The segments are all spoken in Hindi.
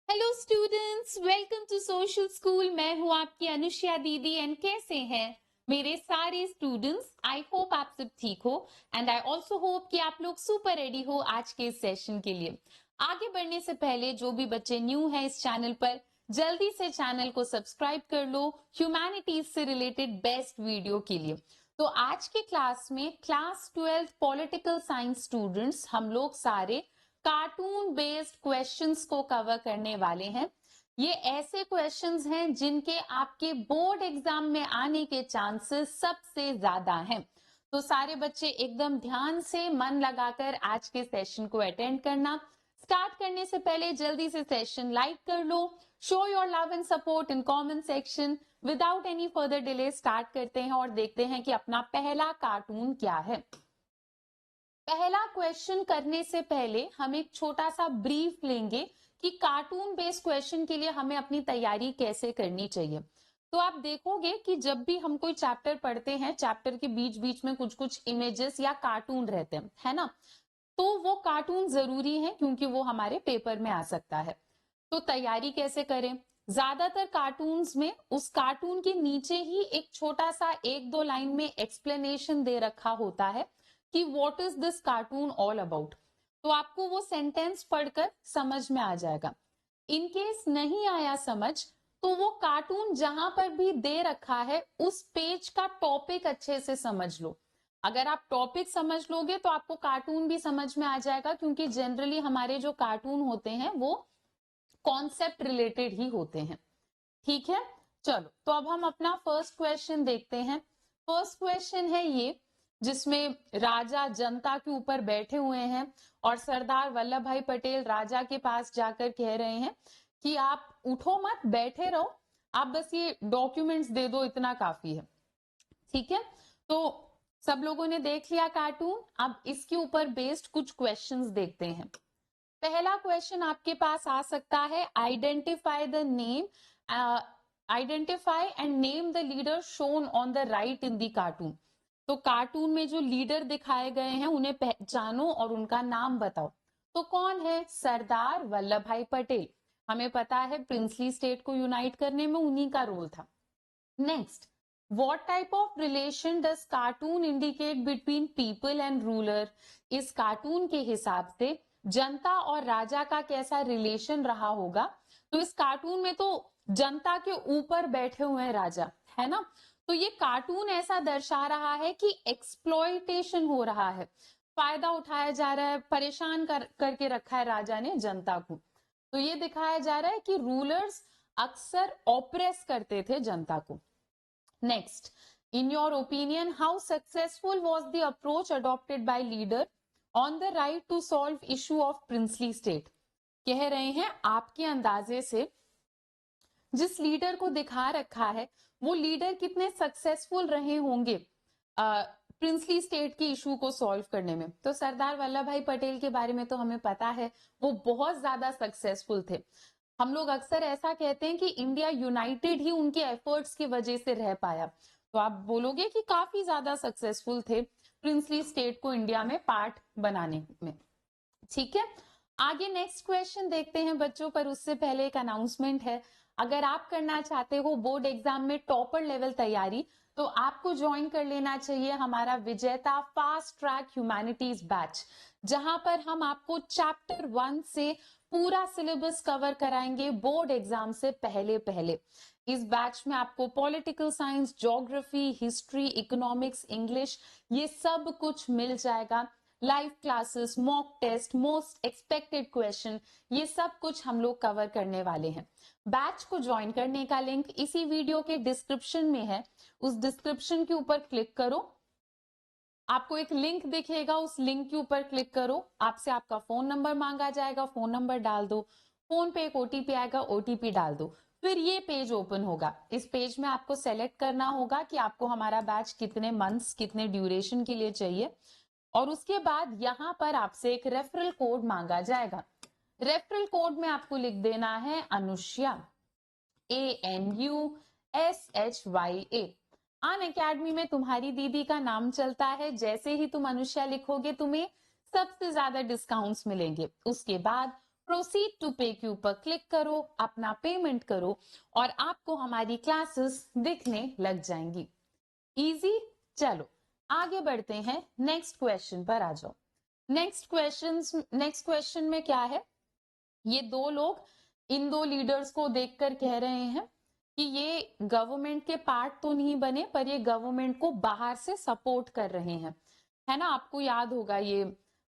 Hello students, welcome to social school. मैं हूं आपकी अनुष्या दीदी। एंड कैसे हैं मेरे सारे स्टूडेंट्स? आई होप आप सब ठीक हो एंड आई ऑल्सो होप कि आप लोग सुपर रेडी हो आज के इस सेशन के लिए। आगे बढ़ने से पहले जो भी बच्चे न्यू हैं इस चैनल पर, जल्दी से चैनल को सब्सक्राइब कर लो ह्यूमैनिटीज से रिलेटेड बेस्ट वीडियो के लिए। तो आज के क्लास में क्लास 12 पॉलिटिकल साइंस स्टूडेंट्स हम लोग सारे कार्टून बेस्ड क्वेश्चंस को कवर करने वाले हैं। ये ऐसे क्वेश्चंस हैं जिनके आपके बोर्ड एग्जाम में आने के चांसेस सबसे ज्यादा हैं। तो सारे बच्चे एकदम ध्यान से मन लगाकर आज के सेशन को अटेंड करना। स्टार्ट करने से पहले जल्दी से सेशन लाइक कर लो, show your love and support in comment section. Without any further delay start करते हैं और देखते हैं कि अपना पहला कार्टून क्या है। पहला क्वेश्चन करने से पहले हम एक छोटा सा ब्रीफ लेंगे कि कार्टून बेस्ड क्वेश्चन के लिए हमें अपनी तैयारी कैसे करनी चाहिए। तो आप देखोगे कि जब भी हम कोई चैप्टर पढ़ते हैं, चैप्टर के बीच बीच में कुछ कुछ इमेजेस या कार्टून रहते हैं, है ना? तो वो कार्टून जरूरी है क्योंकि वो हमारे पेपर में आ सकता है। तो तैयारी कैसे करें? ज्यादातर कार्टून्स में उस कार्टून के नीचे ही एक छोटा सा एक दो लाइन में एक्सप्लेनेशन दे रखा होता है कि what is this cartoon all about. तो आपको वो सेंटेंस पढ़कर समझ में आ जाएगा। इन केस नहीं आया समझ तो वो कार्टून जहां पर भी दे रखा है उस पेज का टॉपिक अच्छे से समझ लो। अगर आप टॉपिक समझ लोगे तो आपको कार्टून भी समझ में आ जाएगा, क्योंकि जनरली हमारे जो कार्टून होते हैं वो कॉन्सेप्ट रिलेटेड ही होते हैं। ठीक है, चलो तो अब हम अपना फर्स्ट क्वेश्चन देखते हैं। फर्स्ट क्वेश्चन है ये, जिसमें राजा जनता के ऊपर बैठे हुए हैं और सरदार वल्लभ भाई पटेल राजा के पास जाकर कह रहे हैं कि आप उठो मत, बैठे रहो, आप बस ये डॉक्यूमेंट्स दे दो, इतना काफी है। ठीक है, तो सब लोगों ने देख लिया कार्टून। अब इसके ऊपर बेस्ड कुछ क्वेश्चंस देखते हैं। पहला क्वेश्चन आपके पास आ सकता है, identify the name, identify and name the leader shown on the right in the cartoon. तो कार्टून में जो लीडर दिखाए गए हैं उन्हें पहचानो और उनका नाम बताओ। तो कौन है? सरदार वल्लभ भाई पटेल। हमें पता है प्रिंसली स्टेट को यूनाइट करने में उन्हीं का रोल था। Next, what type of relation does cartoon indicate between people and ruler? इस कार्टून के हिसाब से जनता और राजा का कैसा रिलेशन रहा होगा? तो इस कार्टून में तो जनता के ऊपर बैठे हुए हैं राजा, है ना? तो ये कार्टून ऐसा दर्शा रहा है कि एक्सप्लॉयटेशन हो रहा है, फायदा उठाया जा रहा है, परेशान करके रखा है राजा ने जनता को। तो ये दिखाया जा रहा है कि रूलर्स अक्सर ऑप्रेस करते थे जनता को। Next, in your opinion, how successful was the approach adopted by leader on the right to solve issue of princely state? कह रहे हैं आपके अंदाजे से जिस लीडर को दिखा रखा है वो लीडर कितने सक्सेसफुल रहे होंगे प्रिंसली स्टेट के इशू को सॉल्व करने में। तो सरदार वल्लभ भाई पटेल के बारे में तो हमें पता है, वो बहुत ज्यादा सक्सेसफुल थे। हम लोग अक्सर ऐसा कहते हैं कि इंडिया यूनाइटेड ही उनके एफर्ट्स की वजह से रह पाया। तो आप बोलोगे कि काफी ज्यादा सक्सेसफुल थे प्रिंसली स्टेट को इंडिया में पार्ट बनाने में। ठीक है, आगे नेक्स्ट क्वेश्चन देखते हैं बच्चों, पर उससे पहले एक अनाउंसमेंट है। अगर आप करना चाहते हो बोर्ड एग्जाम में टॉपर लेवल तैयारी, तो आपको ज्वाइन कर लेना चाहिए हमारा विजेता फास्ट ट्रैक ह्यूमैनिटीज बैच, जहां पर हम आपको चैप्टर 1 से पूरा सिलेबस कवर कराएंगे बोर्ड एग्जाम से पहले पहले। इस बैच में आपको political science, geography, history, economics, English, ये सब कुछ मिल जाएगा। Live classes, mock test, most expected question, ये सब कुछ हम लोग कवर करने वाले हैं। बैच को ज्वाइन करने का लिंक इसी वीडियो के डिस्क्रिप्शन में है, उस डिस्क्रिप्शन के ऊपर क्लिक करो, आपको एक लिंक दिखेगा, उस लिंक के ऊपर क्लिक करो, आपसे आपका फोन नंबर मांगा जाएगा, फोन नंबर डाल दो, फोन पे एक ओटीपी आएगा, ओटीपी डाल दो, फिर ये पेज ओपन होगा। इस पेज में आपको सेलेक्ट करना होगा कि आपको हमारा बैच कितने मंथ्स, कितने ड्यूरेशन के लिए चाहिए, और उसके बाद यहां पर आपसे एक रेफरल कोड मांगा जाएगा। रेफरल कोड में आपको लिख देना है अनुष्या, ANUSHYA। अन अकेडमी में तुम्हारी दीदी का नाम चलता है, जैसे ही तुम अनुष्या लिखोगे तुम्हें सबसे ज्यादा डिस्काउंट्स मिलेंगे। उसके बाद प्रोसीड टू पे के ऊपर क्लिक करो, अपना पेमेंट करो और आपको हमारी क्लासेस दिखने लग जाएंगी। इजी। चलो आगे बढ़ते हैं, नेक्स्ट क्वेश्चन पर आ जाओ। नेक्स्ट क्वेश्चन में क्या है, ये दो लोग इन दो लीडर्स को देखकर कह रहे हैं कि ये गवर्नमेंट के पार्ट तो नहीं बने पर ये गवर्नमेंट को बाहर से सपोर्ट कर रहे हैं, है ना। आपको याद होगा ये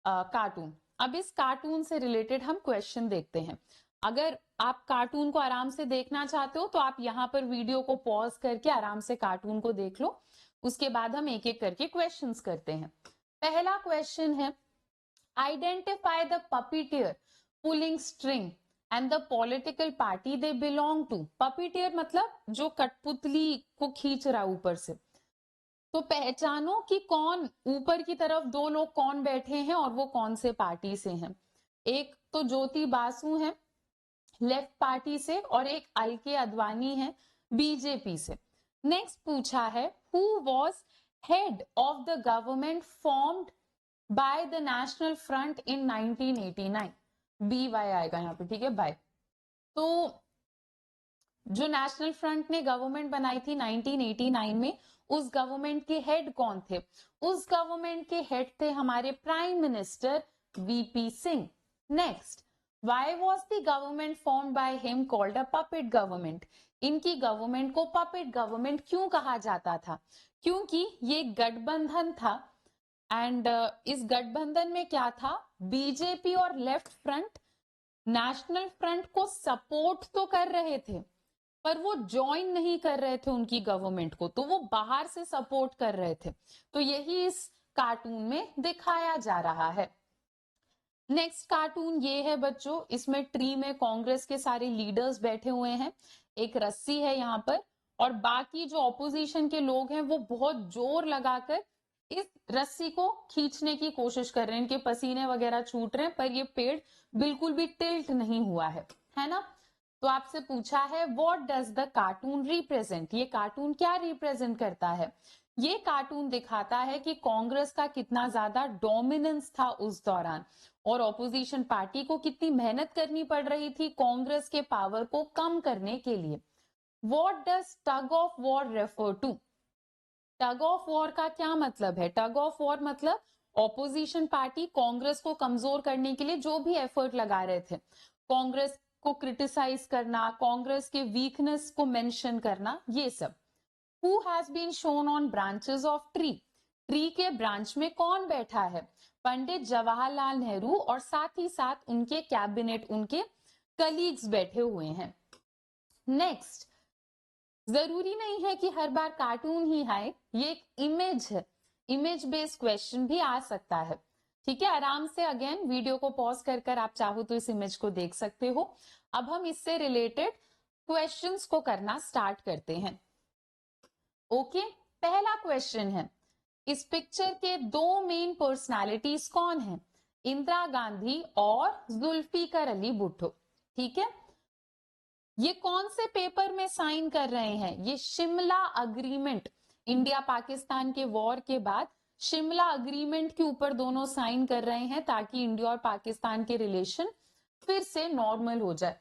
कार्टून। अब इस कार्टून से रिलेटेड हम क्वेश्चन देखते हैं। अगर आप कार्टून को आराम से देखना चाहते हो तो आप यहाँ पर वीडियो को पॉज करके आराम से कार्टून को देख लो, उसके बाद हम एक एक करके क्वेश्चंस करते हैं। पहला क्वेश्चन है, identify the puppeteer pulling string and the political party they belong to. Puppeteer मतलब जो कठपुतली को खींच रहा ऊपर से। तो पहचानो कि कौन ऊपर की तरफ दो लोग कौन बैठे हैं और वो कौन से पार्टी से हैं। एक तो ज्योति बासु है लेफ्ट पार्टी से और एक अलके अडवाणी है बीजेपी से। नेक्स्ट पूछा है, who was head of the government formed by the national front in 1989। BY आएगा यहाँ पे, ठीक है, बाय। तो जो नेशनल फ्रंट ने गवर्नमेंट बनाई थी 1989 में, उस गवर्नमेंट के हेड कौन थे? उस गवर्नमेंट के हेड थे हमारे prime minister VP Singh. Next, why was the government formed by him called a puppet government. इनकी गवर्नमेंट को पपेट गवर्नमेंट क्यों कहा जाता था? क्योंकि ये गठबंधन था एंड इस गठबंधन में क्या था, बीजेपी और लेफ्ट फ्रंट नेशनल फ्रंट को सपोर्ट तो कर रहे थे पर वो ज्वाइन नहीं कर रहे थे उनकी गवर्नमेंट को, तो वो बाहर से सपोर्ट कर रहे थे। तो यही इस कार्टून में दिखाया जा रहा है। नेक्स्ट कार्टून ये है बच्चों, इसमें ट्री में कांग्रेस के सारे लीडर्स बैठे हुए हैं, एक रस्सी है यहाँ पर और बाकी जो ऑपोजिशन के लोग हैं वो बहुत जोर लगाकर इस रस्सी को खींचने की कोशिश कर रहे हैं। इनके पसीने वगैरह छूट रहे हैं पर ये पेड़ बिल्कुल भी टिल्ट नहीं हुआ है ना। तो आपसे पूछा है, what does the cartoon represent. ये कार्टून क्या रिप्रेजेंट करता है? ये कार्टून दिखाता है कि कांग्रेस का कितना ज्यादा डोमिनेंस था उस दौरान और ऑपोजिशन पार्टी को कितनी मेहनत करनी पड़ रही थी कांग्रेस के पावर को कम करने के लिए। What does tug of war refer to. Tug of war का क्या मतलब है? टग ऑफ वॉर मतलब ऑपोजिशन पार्टी कांग्रेस को कमजोर करने के लिए जो भी एफर्ट लगा रहे थे, कांग्रेस को क्रिटिसाइज करना, कांग्रेस के वीकनेस को मेंशन करना, ये सब। Who has been shown on branches of tree. Tree के ब्रांच में कौन बैठा है? पंडित जवाहरलाल नेहरू और साथ ही साथ उनके कैबिनेट, उनके कलीग्स बैठे हुए हैं। नेक्स्ट, जरूरी नहीं है कि हर बार कार्टून ही आए, ये एक इमेज है, इमेज बेस्ड क्वेश्चन भी आ सकता है, ठीक है। आराम से अगेन वीडियो को पॉज कर कर आप चाहो तो इस इमेज को देख सकते हो। अब हम इससे रिलेटेड क्वेश्चंस को करना स्टार्ट करते हैं। ओके, पहला क्वेश्चन है, इस पिक्चर के दो मेन पर्सनालिटीज कौन है? इंदिरा गांधी और जुल्फिकार अली भुट्टो, ठीक है। ये कौन से पेपर में साइन कर रहे हैं? ये शिमला अग्रीमेंट, इंडिया पाकिस्तान के वॉर के बाद शिमला अग्रीमेंट के ऊपर दोनों साइन कर रहे हैं ताकि इंडिया और पाकिस्तान के रिलेशन फिर से नॉर्मल हो जाए।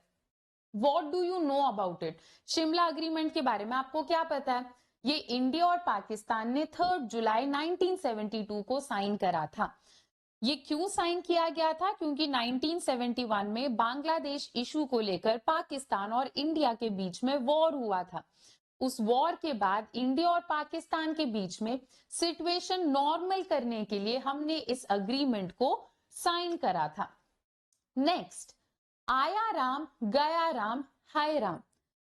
What do you know about it? Shimla agreement के बारे में आपको क्या पता है? ये इंडिया और पाकिस्तान ने 3 जुलाई 1972 को साइन करा था। ये क्यों साइन किया गया था? क्योंकि 1971 में बांग्लादेश इशू को लेकर पाकिस्तान और इंडिया के बीच में वॉर हुआ था। उस वॉर के बाद इंडिया और पाकिस्तान के बीच में सिचुएशन नॉर्मल करने के लिए हमने इस अग्रीमेंट को साइन करा था। नेक्स्ट, आया राम गया राम हाय राम,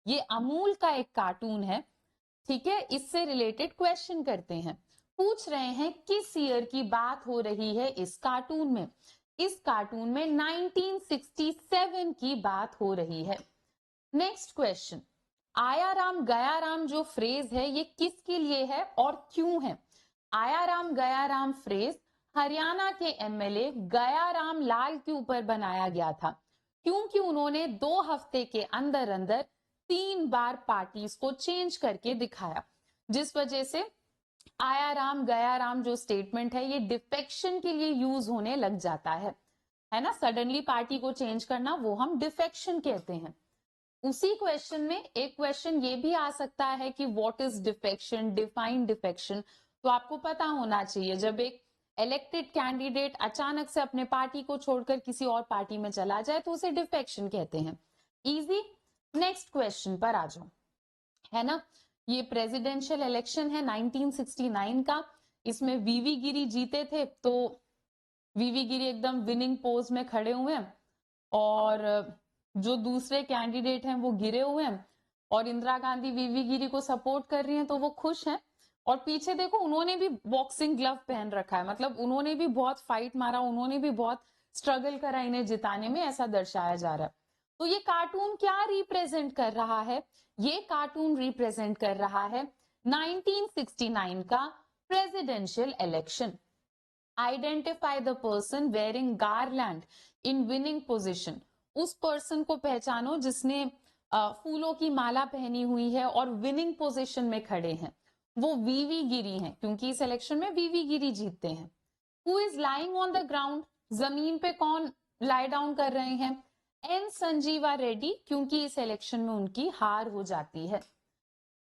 ये अमूल का एक कार्टून है, ठीक है। इससे रिलेटेड क्वेश्चन करते हैं। पूछ रहे हैं किस ईयर की बात हो रही है इस कार्टून में? इस कार्टून में 1967 की बात हो रही है। नेक्स्ट क्वेश्चन, आया राम गया राम जो फ्रेज है ये किसके लिए है और क्यों है? आया राम गया राम फ्रेज हरियाणा के MLA गया राम लाल के ऊपर बनाया गया था, क्योंकि उन्होंने 2 हफ्ते के अंदर अंदर 3 बार पार्टीज को चेंज करके दिखाया, जिस वजह से आया राम गया राम जो स्टेटमेंट है ये डिफेक्शन के लिए यूज होने लग जाता है। है ना, सडनली पार्टी को चेंज करना, वो हम डिफेक्शन कहते हैं। उसी क्वेश्चन में एक क्वेश्चन ये भी आ सकता है कि what is defection, define defection. तो आपको पता होना चाहिए, जब एक इलेक्टेड कैंडिडेट अचानक से अपने पार्टी को छोड़कर किसी और पार्टी में चला जाए तो उसे डिफेक्शन कहते हैं। इजी। नेक्स्ट क्वेश्चन पर आ जाओ, है ना। ये प्रेसिडेंशियल इलेक्शन है 1969 का। इसमें वीवी गिरी जीते थे, तो वीवी गिरी एकदम विनिंग पोज में खड़े हुए हैं और जो दूसरे कैंडिडेट हैं वो गिरे हुए हैं, और इंदिरा गांधी वीवी गिरी को सपोर्ट कर रही हैं तो वो खुश हैं। और पीछे देखो, उन्होंने भी बॉक्सिंग ग्लव पहन रखा है, मतलब उन्होंने भी बहुत फाइट मारा, उन्होंने भी बहुत स्ट्रगल करा इन्हें जिताने में, ऐसा दर्शाया जा रहा है। तो ये कार्टून क्या रिप्रेजेंट कर रहा है? ये कार्टून रिप्रेजेंट कर रहा है 1969 का presidential election. Identify the person wearing garland in winning position. उस पर्सन को पहचानो जिसने फूलों की माला पहनी हुई है और विनिंग पोजीशन में खड़े हैं। वो वीवी गिरी हैं, क्योंकि इस इलेक्शन में वीवी गिरी जीतते हैं। Who is lying on the ground, जमीन पे कौन लाई डाउन कर रहे हैं? एन संजीवा रेड्डी, क्योंकि इस इलेक्शन में उनकी हार हो जाती है।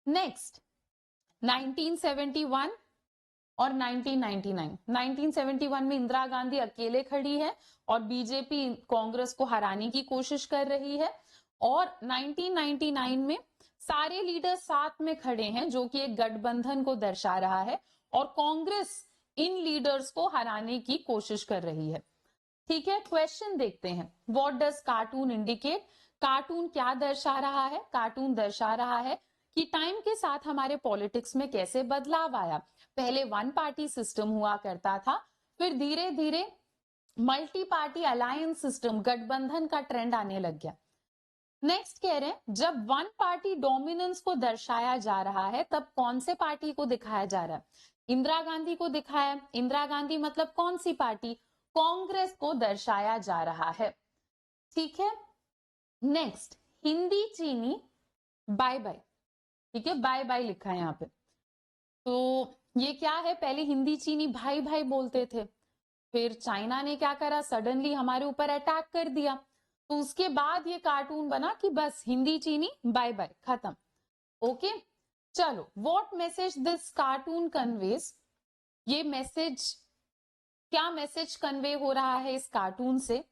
नेक्स्ट 1971 और 1999। 1971 में इंदिरा गांधी अकेले खड़ी है और बीजेपी कांग्रेस को हराने की कोशिश कर रही है, और 1999 में सारे लीडर साथ में खड़े हैं, जो कि एक गठबंधन को दर्शा रहा है, और कांग्रेस इन लीडर्स को हराने की कोशिश कर रही है। ठीक है, क्वेश्चन देखते हैं। What does cartoon indicate? Cartoon क्या दर्शा रहा है? कार्टून दर्शा रहा है कि टाइम के साथ हमारे पॉलिटिक्स में कैसे बदलाव आया। पहले वन पार्टी सिस्टम हुआ करता था, फिर धीरे धीरे मल्टी पार्टी अलायंस सिस्टम, गठबंधन का ट्रेंड आने लग गया। नेक्स्ट कह रहे हैं, जब वन पार्टी डोमिनेंस को दर्शाया जा रहा है तब कौन से पार्टी को दिखाया जा रहा है? इंदिरा गांधी को दिखाया। इंदिरा गांधी मतलब कौन सी पार्टी? कांग्रेस को दर्शाया जा रहा है। ठीक है, नेक्स्ट हिंदी चीनी बाय बाय। ठीक है, बाय बाय लिखा है यहाँ पे। तो ये क्या है? पहले हिंदी चीनी भाई भाई बोलते थे, फिर चाइना ने क्या करा, सडनली हमारे ऊपर अटैक कर दिया, तो उसके बाद ये कार्टून बना कि बस हिंदी चीनी बाय बाय, खत्म। ओके, चलो, what message this cartoon conveys? ये मैसेज, क्या मैसेज कन्वे हो रहा है इस कार्टून से?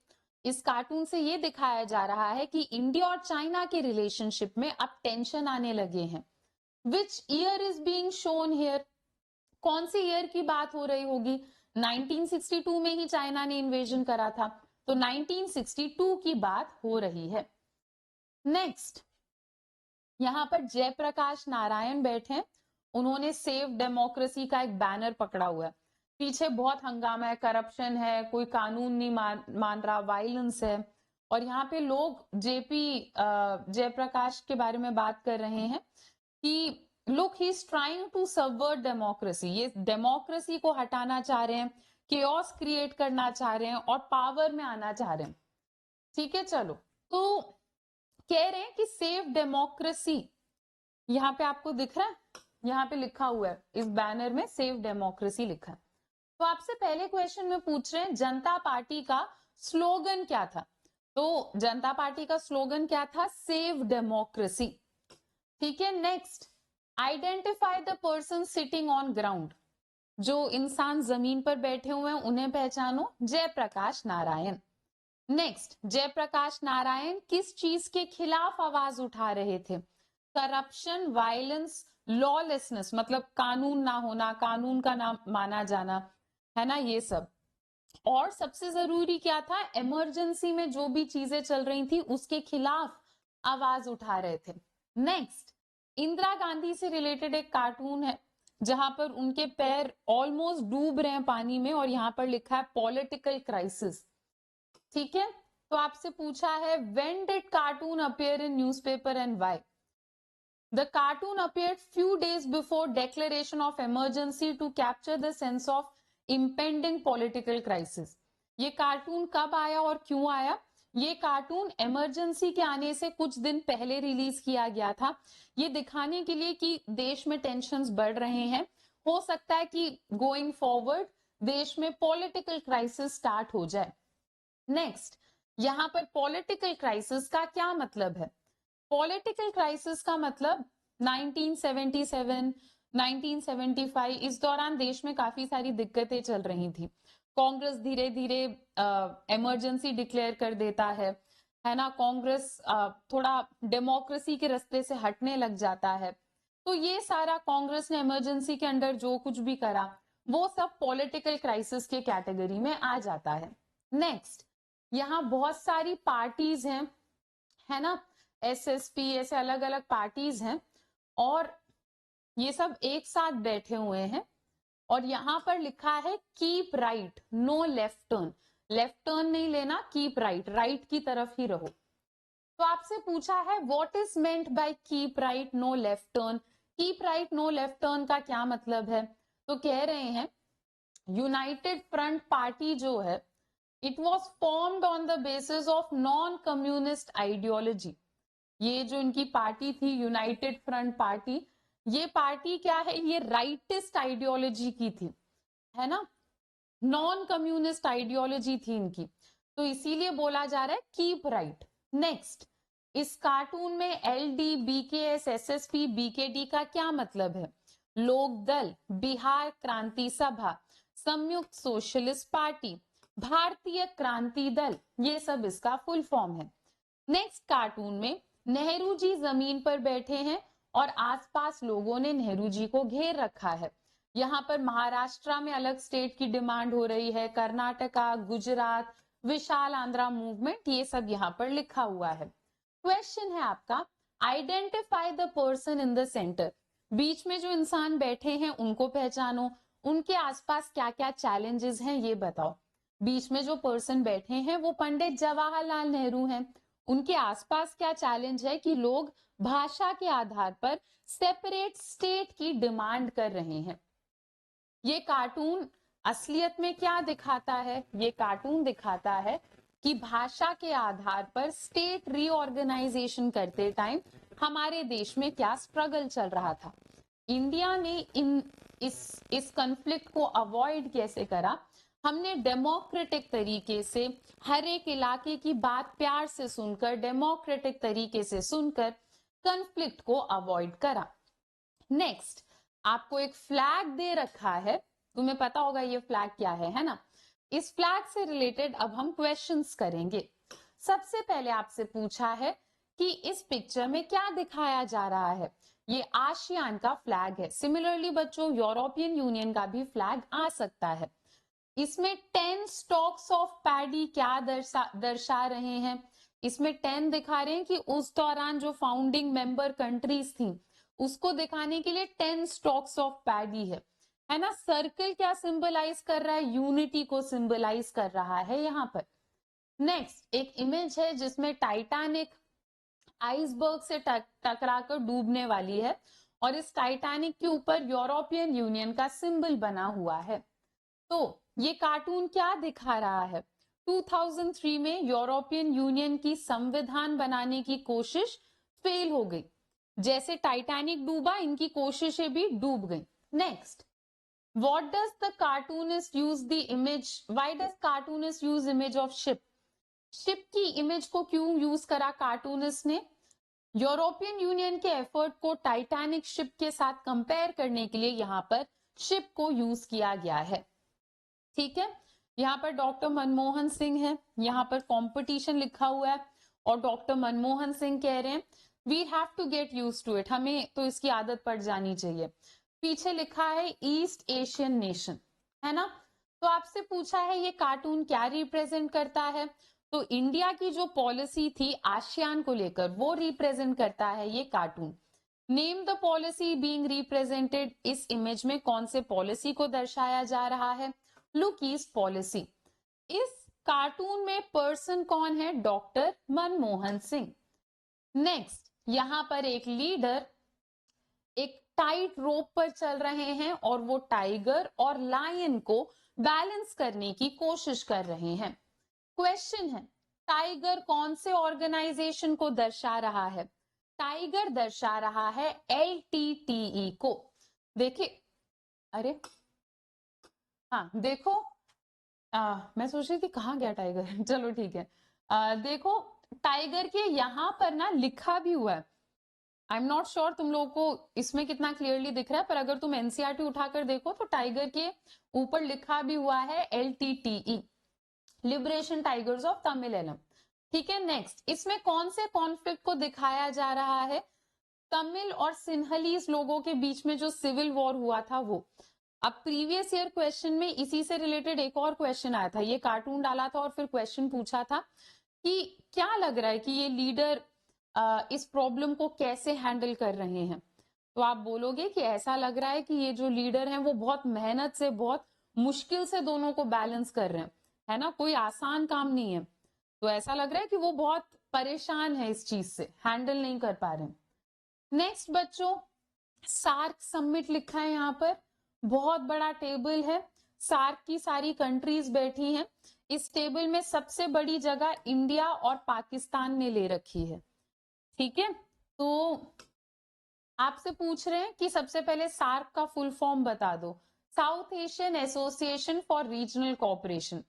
इस कार्टून से ये दिखाया जा रहा है कि इंडिया और चाइना के रिलेशनशिप में अब टेंशन आने लगे हैं। Which year is being shown here? कौन सी ईयर की बात हो रही होगी? 1962 में ही चाइना ने इन्वेजन करा था, तो 1962 की बात हो रही है। नेक्स्ट, यहां पर जयप्रकाश नारायण बैठे हैं, उन्होंने सेव डेमोक्रेसी का एक बैनर पकड़ा हुआ है। पीछे बहुत हंगामा है, करप्शन है, कोई कानून नहीं मान रहा, वायलेंस है, और यहाँ पे लोग जयप्रकाश के बारे में बात कर रहे हैं कि look, he is trying to subvert democracy. ये डेमोक्रेसी को हटाना चाह रहे हैं, केओस क्रिएट करना चाह रहे हैं और पावर में आना चाह रहे हैं। ठीक है, चलो, तो कह रहे हैं कि सेव डेमोक्रेसी, यहाँ पे आपको दिख रहा है, यहाँ पे लिखा हुआ है इस बैनर में सेव डेमोक्रेसी लिखा है। तो आपसे पहले क्वेश्चन में पूछ रहे हैं जनता पार्टी का स्लोगन क्या था? तो जनता पार्टी का स्लोगन क्या था? Save democracy. ठीक है, next, identify the person sitting on ground. जो इंसान जमीन पर बैठे हुए हैं उन्हें पहचानो, जयप्रकाश नारायण। नेक्स्ट, जयप्रकाश नारायण किस चीज के खिलाफ आवाज उठा रहे थे? करप्शन, वायलेंस, लॉलेसनेस, मतलब कानून ना होना, कानून का ना माना जाना, है ना, ये सब। और सबसे जरूरी क्या था? इमरजेंसी में जो भी चीजें चल रही थी उसके खिलाफ आवाज उठा रहे थे। नेक्स्ट, इंदिरा गांधी से रिलेटेड एक कार्टून है जहां पर उनके पैर ऑलमोस्ट डूब रहे हैं पानी में, और यहां पर लिखा है पॉलिटिकल क्राइसिस। ठीक है, तो आपसे पूछा है when did cartoon appear in newspaper and why? The cartoon appeared few days before declaration of emergency to capture the sense of impending political crisis. ये कार्टून कब आया और क्यों आया? ये कार्टून इमरजेंसी के आने से कुछ दिन पहले रिलीज किया गया था, ये दिखाने के लिए कि देश में टेंशन्स बढ़ रहे हैं, हो सकता है कि गोइंग फॉरवर्ड देश में पॉलिटिकल क्राइसिस स्टार्ट हो जाए। नेक्स्ट, यहाँ पर पॉलिटिकल क्राइसिस का क्या मतलब है? पॉलिटिकल क्राइसिस का मतलब 1977, 1975 इस दौरान देश में काफी सारी दिक्कतें चल रही थी। कांग्रेस धीरे धीरे इमरजेंसी डिक्लेयर कर देता है ना। कांग्रेस थोड़ा डेमोक्रेसी के रास्ते से हटने लग जाता है। तो ये सारा कांग्रेस ने इमरजेंसी के अंडर जो कुछ भी करा वो सब पॉलिटिकल क्राइसिस के कैटेगरी में आ जाता है। नेक्स्ट, यहाँ बहुत सारी पार्टीज हैं, है ना, एसएसपी, ऐसे अलग अलग पार्टीज हैं और ये सब एक साथ बैठे हुए हैं और यहाँ पर लिखा है keep right no left turn. Left turn नहीं लेना, कीप राइट, राइट की तरफ ही रहो। तो आपसे पूछा है what is meant by keep right no left turn. Keep right no left turn का क्या मतलब है? तो कह रहे हैं यूनाइटेड फ्रंट पार्टी जो है it was formed on the basis of non communist ideology. ये जो इनकी पार्टी थी यूनाइटेड फ्रंट पार्टी, ये पार्टी क्या है, ये राइटिस्ट आइडियोलॉजी की थी, है ना, नॉन कम्युनिस्ट आइडियोलॉजी थी इनकी, तो इसीलिए बोला जा रहा है कीप राइट। नेक्स्ट, इस कार्टून में L D, BKS, SSP, BKD का क्या मतलब है? लोक दल, बिहार क्रांति सभा, संयुक्त सोशलिस्ट पार्टी, भारतीय क्रांति दल, ये सब इसका फुल फॉर्म है। नेक्स्ट कार्टून में नेहरू जी जमीन पर बैठे हैं और आसपास लोगों ने नेहरू जी को घेर रखा है। यहाँ पर महाराष्ट्र में अलग स्टेट की डिमांड हो रही है, कर्नाटका, गुजरात, विशाल आंध्रा मूवमेंट, ये सब यहाँ पर लिखा हुआ है। क्वेश्चन है आपका, identify the person in the centre. बीच में जो इंसान बैठे हैं उनको पहचानो, उनके आसपास क्या क्या चैलेंजेस हैं ये बताओ। बीच में जो पर्सन बैठे हैं वो पंडित जवाहरलाल नेहरू हैं। उनके आसपास क्या चैलेंज है कि लोग भाषा के आधार पर सेपरेट स्टेट की डिमांड कर रहे हैं। ये कार्टून असलियत में क्या दिखाता है? ये कार्टून दिखाता है कि भाषा के आधार पर स्टेट रीऑर्गेनाइजेशन करते टाइम हमारे देश में क्या स्ट्रगल चल रहा था। इंडिया ने इस कॉन्फ्लिक्ट को अवॉइड कैसे करा? हमने डेमोक्रेटिक तरीके से हर एक इलाके की बात प्यार से सुनकर, डेमोक्रेटिक तरीके से सुनकर कॉन्फ्लिक्ट को अवॉइड करा। नेक्स्ट, आपको एक फ्लैग दे रखा है, तुम्हें पता होगा ये फ्लैग क्या है ना। इस फ्लैग से रिलेटेड अब हम क्वेश्चंस करेंगे। सबसे पहले आपसे पूछा है कि इस पिक्चर में क्या दिखाया जा रहा है? ये आसियान का फ्लैग है। सिमिलरली बच्चों, यूरोपियन यूनियन का भी फ्लैग आ सकता है। इसमें 10 स्टॉक्स ऑफ पैडी क्या दर्शा रहे हैं? इसमें 10 दिखा रहे हैं कि उस दौरान जो फाउंडिंग मेंबर कंट्रीज थी उसको दिखाने के लिए 10 स्टॉक्स ऑफ पैडी है ना। सर्कल क्या सिंबलाइज कर रहा है? यूनिटी को सिंबलाइज कर रहा है यहाँ पर। नेक्स्ट, एक इमेज है जिसमें टाइटैनिक आइसबर्ग से टकराकर डूबने वाली है और इस टाइटैनिक के ऊपर यूरोपियन यूनियन का सिंबल बना हुआ है। तो ये कार्टून क्या दिखा रहा है? 2003 में यूरोपियन यूनियन की संविधान बनाने की कोशिश फेल हो गई। जैसे टाइटैनिक डूबा, इनकी कोशिशें भी डूब गई। Next, what does the cartoonist use the image, why does cartoonist use image of ship? Ship की इमेज को क्यों यूज करा कार्टूनिस्ट ने? यूरोपियन यूनियन के एफर्ट को टाइटैनिक शिप के साथ कंपेयर करने के लिए यहाँ पर शिप को यूज किया गया है। ठीक है, यहाँ पर डॉक्टर मनमोहन सिंह है, यहाँ पर कंपटीशन लिखा हुआ है और डॉक्टर मनमोहन सिंह कह रहे हैं we have to get use to it, हमें तो इसकी आदत पड़ जानी चाहिए। पीछे लिखा है ईस्ट एशियन नेशन, है ना। तो आपसे पूछा है ये कार्टून क्या रिप्रेजेंट करता है? तो इंडिया की जो पॉलिसी थी आसियान को लेकर वो रिप्रेजेंट करता है ये cartoon. Name the policy being represented, इस इमेज में कौन से पॉलिसी को दर्शाया जा रहा है? लुकीज पॉलिसी। इस कार्टून में पर्सन कौन है? डॉक्टर मनमोहन सिंह। नेक्स्ट, यहां पर एक लीडर एक टाइट रोप पर चल रहे हैं और वो टाइगर और लायन को बैलेंस करने की कोशिश कर रहे हैं। क्वेश्चन है, टाइगर कौन से ऑर्गेनाइजेशन को दर्शा रहा है? टाइगर दर्शा रहा है LTTE को। देखिए, अरे हाँ देखो, मैं सोच रही थी कहाँ गया टाइगर चलो ठीक है। देखो, टाइगर के यहाँ पर ना लिखा भी हुआ है। आई एम नॉट श्योर तुम लोगों को इसमें कितना क्लियरली दिख रहा है, पर अगर तुम एनसीईआरटी उठाकर देखो तो टाइगर के ऊपर लिखा भी हुआ है LTTE, liberation tigers of Tamil. ठीक है, नेक्स्ट इसमें कौन से कॉन्फ्लिक्ट को दिखाया जा रहा है? तमिल और सिन्हलीज लोगों के बीच में जो सिविल वॉर हुआ था वो। अब प्रीवियस ईयर क्वेश्चन में इसी से रिलेटेड एक और क्वेश्चन आया था, ये कार्टून डाला था और फिर क्वेश्चन पूछा था कि क्या लग रहा है कि ये लीडर इस प्रॉब्लम को कैसे हैंडल कर रहे हैं। तो आप बोलोगे कि ऐसा लग रहा है कि ये जो लीडर हैं वो बहुत मेहनत से, बहुत मुश्किल से दोनों को बैलेंस कर रहे हैं, है ना, कोई आसान काम नहीं है। तो ऐसा लग रहा है कि वो बहुत परेशान है इस चीज से, हैंडल नहीं कर पा रहे हैं। नेक्स्ट बच्चों, सार्क समिट लिखा है यहाँ पर, बहुत बड़ा टेबल है, सार्क की सारी कंट्रीज बैठी हैं। इस टेबल में सबसे बड़ी जगह इंडिया और पाकिस्तान ने ले रखी है। ठीक है, तो आपसे पूछ रहे हैं कि सबसे पहले सार्क का फुल फॉर्म बता दो, south Asian association for regional cooperation.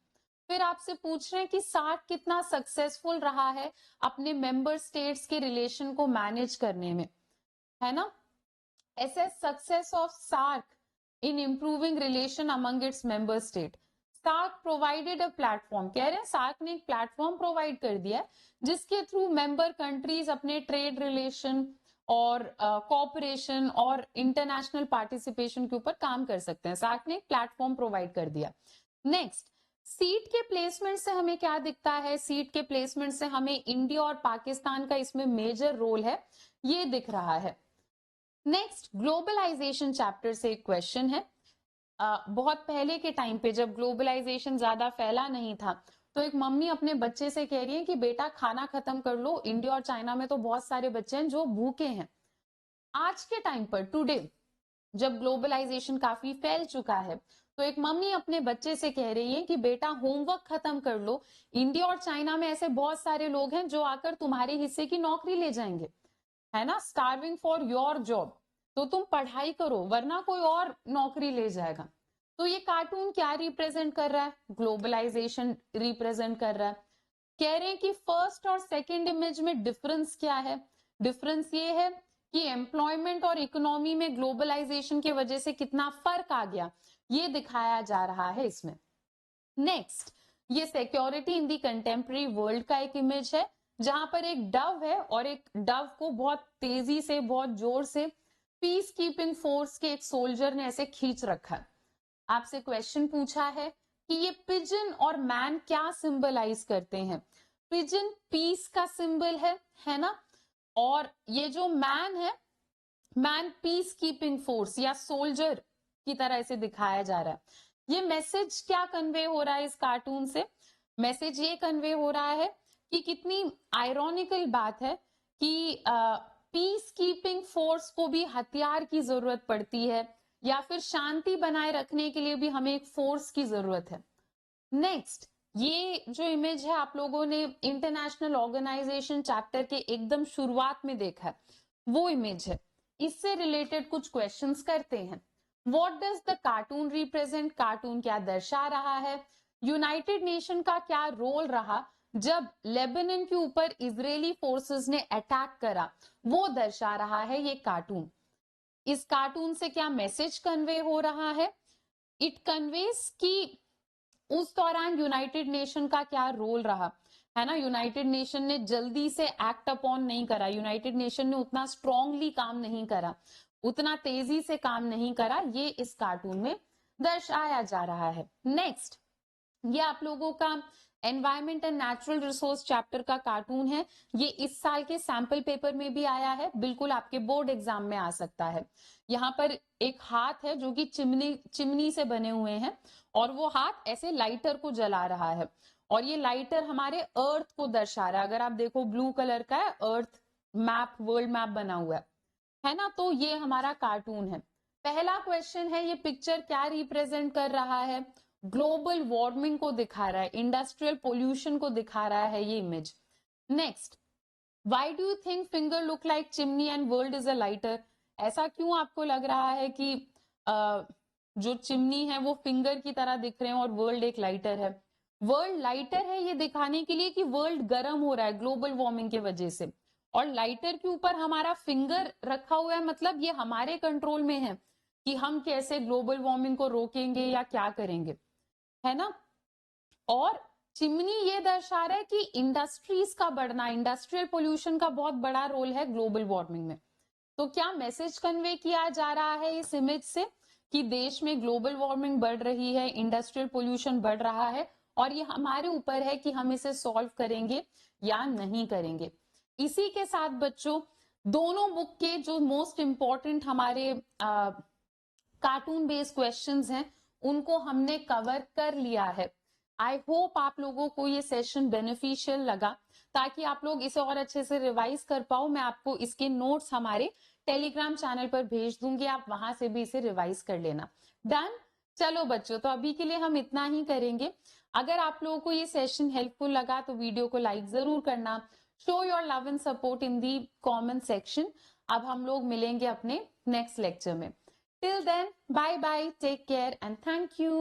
फिर आपसे पूछ रहे हैं कि सार्क कितना सक्सेसफुल रहा है अपने मेंबर स्टेट्स के रिलेशन को मैनेज करने में, है ना। assess success of SARC in improving relation among its member state. SARC provided a platform, कह रहे हैं SARC ने एक प्लेटफॉर्म प्रोवाइड कर दिया जिसके थ्रू मेंबर कंट्रीज अपने ट्रेड रिलेशन और कोऑपरेशन और इंटरनेशनल पार्टिसिपेशन के ऊपर काम कर सकते हैं। SARC ने एक प्लेटफॉर्म प्रोवाइड कर दिया। नेक्स्ट, सीट के प्लेसमेंट से हमें क्या दिखता है? सीट के प्लेसमेंट से हमें इंडिया और पाकिस्तान का इसमें मेजर रोल है, ये दिख रहा है। नेक्स्ट, ग्लोबलाइजेशन चैप्टर से एक क्वेश्चन है। बहुत पहले के टाइम पे जब ग्लोबलाइजेशन ज्यादा फैला नहीं था, तो एक मम्मी अपने बच्चे से कह रही है कि बेटा खाना खत्म कर लो, इंडिया और चाइना में तो बहुत सारे बच्चे हैं जो भूखे हैं। आज के टाइम पर, टुडे, जब ग्लोबलाइजेशन काफी फैल चुका है, तो एक मम्मी अपने बच्चे से कह रही है कि बेटा होमवर्क खत्म कर लो, इंडिया और चाइना में ऐसे बहुत सारे लोग हैं जो आकर तुम्हारे हिस्से की नौकरी ले जाएंगे, है ना, स्टार्विंग फॉर योर जॉब, तो तुम पढ़ाई करो वरना कोई और नौकरी ले जाएगा। तो ये कार्टून क्या रिप्रेजेंट कर रहा है? ग्लोबलाइजेशन रिप्रेजेंट कर रहा है। कह रहे हैं कि फर्स्ट और सेकंड इमेज में डिफरेंस क्या है? डिफरेंस ये है कि एम्प्लॉयमेंट और इकोनॉमी में ग्लोबलाइजेशन की वजह से कितना फर्क आ गया, ये दिखाया जा रहा है इसमें। नेक्स्ट, ये security in the contemporary world का एक इमेज है, जहां पर एक डव है और एक डव को बहुत तेजी से, बहुत जोर से पीस कीपिंग फोर्स के एक सोल्जर ने ऐसे खींच रखा है। आपसे क्वेश्चन पूछा है कि ये पिजन और मैन क्या सिंबलाइज करते हैं? पिजन पीस का सिंबल है ना, और ये जो मैन है, मैन पीस कीपिंग फोर्स या सोल्जर की तरह इसे दिखाया जा रहा है। ये मैसेज क्या कन्वे हो रहा है इस कार्टून से? मैसेज ये कन्वे हो रहा है कि कितनी आयरॉनिकल बात है कि पीस कीपिंग फोर्स को भी हथियार की जरूरत पड़ती है, या फिर शांति बनाए रखने के लिए भी हमें एक फोर्स की जरूरत है। नेक्स्ट, ये जो इमेज है आप लोगों ने इंटरनेशनल ऑर्गेनाइजेशन चैप्टर के एकदम शुरुआत में देखा है, वो इमेज है। इससे रिलेटेड कुछ क्वेश्चंस करते हैं। What does the cartoon represent? Cartoon क्या दर्शा रहा है? यूनाइटेड नेशन का क्या रोल रहा जब लेबनान के ऊपर इजरायली फोर्सेस ने अटैक करा, वो दर्शा रहा है ये कार्टून। इस कार्टून से क्या मैसेज कन्वे हो रहा है? इट कन्वेज कि उस दौरान यूनाइटेड नेशन का क्या रोल रहा, है ना। यूनाइटेड नेशन ने जल्दी से एक्ट अपॉन नहीं करा, यूनाइटेड नेशन ने उतना स्ट्रांगली काम नहीं करा, उतना तेजी से काम नहीं करा, ये इस कार्टून में दर्शाया जा रहा है। नेक्स्ट, ये आप लोगों का environment and natural resource chapter का कार्टून है। ये इस साल के सैंपल पेपर में भी आया है, बिल्कुल आपके बोर्ड एग्जाम में आ सकता है। यहाँ पर एक हाथ है जो कि चिमनी से बने हुए हैं, और वो हाथ ऐसे लाइटर को जला रहा है, और ये लाइटर हमारे अर्थ को दर्शा रहा है। अगर आप देखो ब्लू कलर का है, अर्थ मैप, वर्ल्ड मैप बना हुआ है ना। तो ये हमारा कार्टून है। पहला क्वेश्चन है, ये पिक्चर क्या रिप्रेजेंट कर रहा है? ग्लोबल वार्मिंग को दिखा रहा है, इंडस्ट्रियल पोल्यूशन को दिखा रहा है ये image. Next, why do you think finger look like chimney and world is a lighter? ऐसा क्यों आपको लग रहा है कि जो चिमनी है वो फिंगर की तरह दिख रहे हैं और वर्ल्ड एक लाइटर है। वर्ल्ड लाइटर है ये दिखाने के लिए कि वर्ल्ड गर्म हो रहा है ग्लोबल वार्मिंग की वजह से, और लाइटर के ऊपर हमारा फिंगर रखा हुआ है, मतलब ये हमारे कंट्रोल में है कि हम कैसे ग्लोबल वार्मिंग को रोकेंगे या क्या करेंगे, है ना। और चिमनी ये दर्शा रहा है कि इंडस्ट्रीज का बढ़ना, इंडस्ट्रियल पोल्यूशन का बहुत बड़ा रोल है ग्लोबल वार्मिंग में। तो क्या मैसेज कन्वे किया जा रहा है इस इमेज से कि देश में ग्लोबल वार्मिंग बढ़ रही है, इंडस्ट्रियल पोल्यूशन बढ़ रहा है, और ये हमारे ऊपर है कि हम इसे सॉल्व करेंगे या नहीं करेंगे। इसी के साथ बच्चों, दोनों बुक के जो मोस्ट इंपॉर्टेंट हमारे कार्टून बेस्ड क्वेश्चंस हैं उनको हमने कवर कर लिया है। आई होप आप लोगों को ये सेशन बेनिफिशियल लगा, ताकि आप लोग इसे और अच्छे से रिवाइज कर पाओ। मैं आपको इसके नोट्स हमारे टेलीग्राम चैनल पर भेज दूंगी, आप वहां से भी इसे रिवाइज कर लेना। डन। चलो बच्चों, तो अभी के लिए हम इतना ही करेंगे। अगर आप लोगों को ये सेशन हेल्पफुल लगा तो वीडियो को लाइक जरूर करना। Show your love and support in the comment section. अब हम लोग मिलेंगे अपने नेक्स्ट लेक्चर में। Till then, bye bye, take care and thank you.